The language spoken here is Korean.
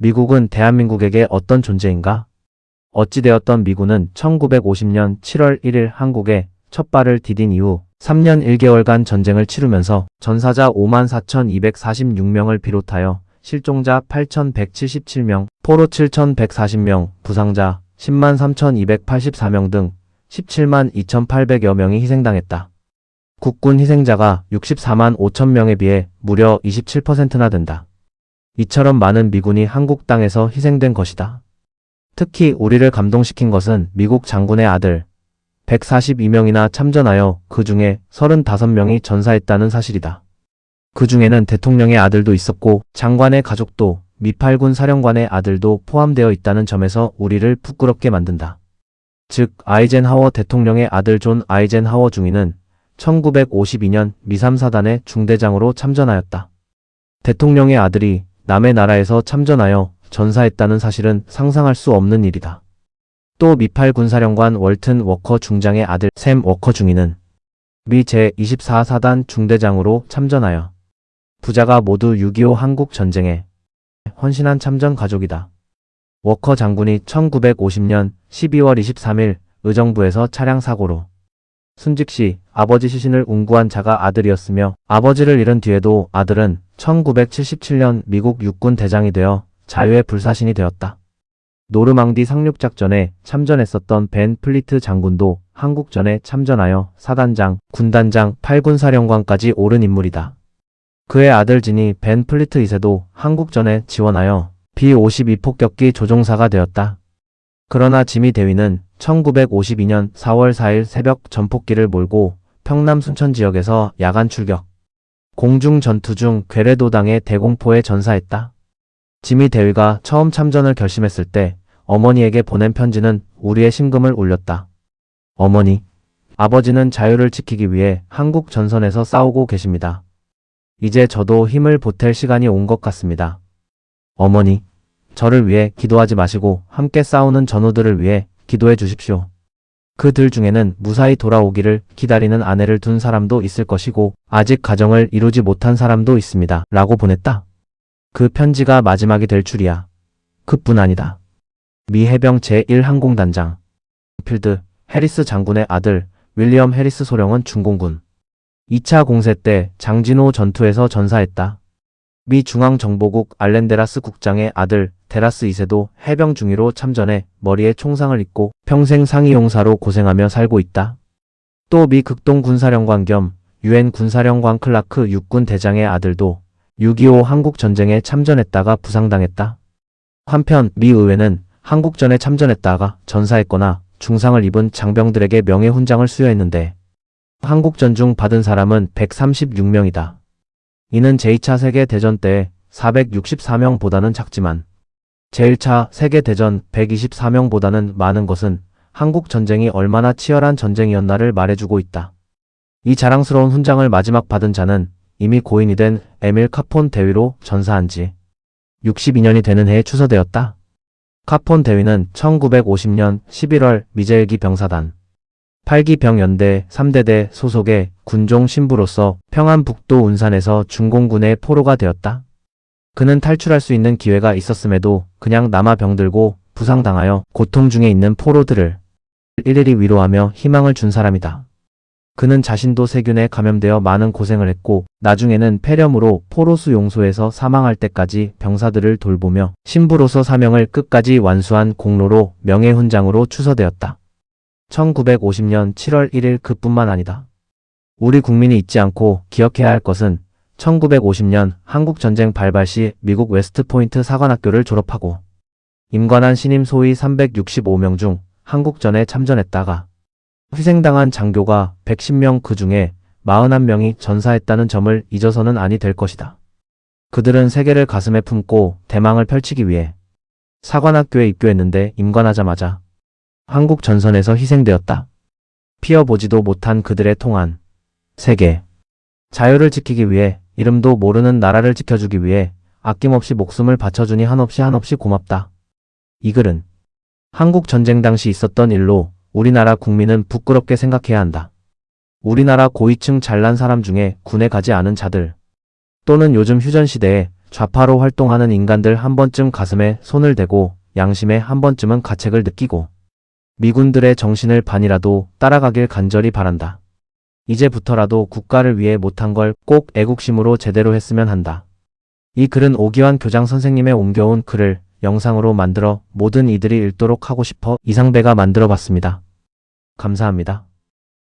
미국은 대한민국에게 어떤 존재인가? 어찌되었던 미군은 1950년 7월 1일 한국에 첫 발을 디딘 이후 3년 1개월간 전쟁을 치르면서 전사자 54,246명을 비롯하여 실종자 8,177명, 포로 7,140명, 부상자 103,284명 등 17만 2,800여 명이 희생당했다. 국군 희생자가 64만 5천 명에 비해 무려 27%나 된다. 이처럼 많은 미군이 한국 땅에서 희생된 것이다. 특히 우리를 감동시킨 것은 미국 장군의 아들 142명이나 참전하여 그 중에 35명이 전사했다는 사실이다. 그 중에는 대통령의 아들도 있었고 장관의 가족도 미8군 사령관의 아들도 포함되어 있다는 점에서 우리를 부끄럽게 만든다. 즉 아이젠하워 대통령의 아들 존 아이젠하워 중위는 1952년 미 3사단의 중대장으로 참전하였다. 대통령의 아들이 남의 나라에서 참전하여 전사했다는 사실은 상상할 수 없는 일이다. 또 미8 군사령관 월튼 워커 중장의 아들 샘 워커 중위는 미 제24사단 중대장으로 참전하여 부자가 모두 6.25 한국전쟁에 헌신한 참전 가족이다. 워커 장군이 1950년 12월 23일 의정부에서 차량 사고로 순직 시 아버지 시신을 운구한 자가 아들이었으며 아버지를 잃은 뒤에도 아들은 1977년 미국 육군 대장이 되어 자유의 불사신이 되었다. 노르망디 상륙작전에 참전했었던 벤 플리트 장군도 한국전에 참전하여 사단장, 군단장, 8군 사령관까지 오른 인물이다. 그의 아들 진이 벤 플리트 2세도 한국전에 지원하여 B-52 폭격기 조종사가 되었다. 그러나 지미 대위는 1952년 4월 4일 새벽 전폭기를 몰고 평남 순천 지역에서 야간 출격, 공중 전투 중 괴뢰도당의 대공포에 전사했다. 지미 대위가 처음 참전을 결심했을 때 어머니에게 보낸 편지는 우리의 심금을 울렸다. 어머니, 아버지는 자유를 지키기 위해 한국 전선에서 싸우고 계십니다. 이제 저도 힘을 보탤 시간이 온 것 같습니다. 어머니, 저를 위해 기도하지 마시고 함께 싸우는 전우들을 위해 기도해 주십시오. 그들 중에는 무사히 돌아오기를 기다리는 아내를 둔 사람도 있을 것이고 아직 가정을 이루지 못한 사람도 있습니다. 라고 보냈다. 그 편지가 마지막이 될 줄이야. 그뿐 아니다. 미 해병 제1항공단장 필드 해리스 장군의 아들 윌리엄 해리스 소령은 중공군 2차 공세 때 장진호 전투에서 전사했다. 미 중앙정보국 알렌데라스 국장의 아들 데라스 2세도 해병 중위로 참전해 머리에 총상을 입고 평생 상위용사로 고생하며 살고 있다. 또 미 극동 군사령관 겸 UN 군사령관 클라크 육군 대장의 아들도 6.25 한국전쟁에 참전했다가 부상당했다. 한편 미 의회는 한국전에 참전했다가 전사했거나 중상을 입은 장병들에게 명예훈장을 수여했는데 한국전 중 받은 사람은 136명이다. 이는 제2차 세계대전 때 464명보다는 작지만 제1차 세계대전 124명보다는 많은 것은 한국전쟁이 얼마나 치열한 전쟁이었나를 말해주고 있다. 이 자랑스러운 훈장을 마지막 받은 자는 이미 고인이 된 에밀 카폰 대위로 전사한 지 62년이 되는 해에 추서되었다. 카폰 대위는 1950년 11월 미제일기 병사단 8기 병연대 3대대 소속의 군종 신부로서 평안북도 운산에서 중공군의 포로가 되었다. 그는 탈출할 수 있는 기회가 있었음에도 그냥 남아 병들고 부상당하여 고통 중에 있는 포로들을 일일이 위로하며 희망을 준 사람이다. 그는 자신도 세균에 감염되어 많은 고생을 했고 나중에는 폐렴으로 포로수 용소에서 사망할 때까지 병사들을 돌보며 신부로서 사명을 끝까지 완수한 공로로 명예훈장으로 추서되었다. 1950년 7월 1일 그뿐만 아니다. 우리 국민이 잊지 않고 기억해야 할 것은 1950년 한국전쟁 발발 시 미국 웨스트포인트 사관학교를 졸업하고 임관한 신임 소위 365명 중 한국전에 참전했다가 희생당한 장교가 110명 그 중에 41명이 전사했다는 점을 잊어서는 아니 될 것이다. 그들은 세계를 가슴에 품고 대망을 펼치기 위해 사관학교에 입교했는데 임관하자마자 한국 전선에서 희생되었다. 피어보지도 못한 그들의 통한 세계, 자유를 지키기 위해 이름도 모르는 나라를 지켜주기 위해 아낌없이 목숨을 바쳐주니 한없이 고맙다. 이 글은 한국 전쟁 당시 있었던 일로 우리나라 국민은 부끄럽게 생각해야 한다. 우리나라 고위층 잘난 사람 중에 군에 가지 않은 자들 또는 요즘 휴전 시대에 좌파로 활동하는 인간들 한 번쯤 가슴에 손을 대고 양심에 한 번쯤은 가책을 느끼고 미군들의 정신을 반이라도 따라가길 간절히 바란다. 이제부터라도 국가를 위해 못한 걸 꼭 애국심으로 제대로 했으면 한다. 이 글은 오기환 교장 선생님의 옮겨온 글을 영상으로 만들어 모든 이들이 읽도록 하고 싶어 이상배가 만들어 봤습니다. 감사합니다.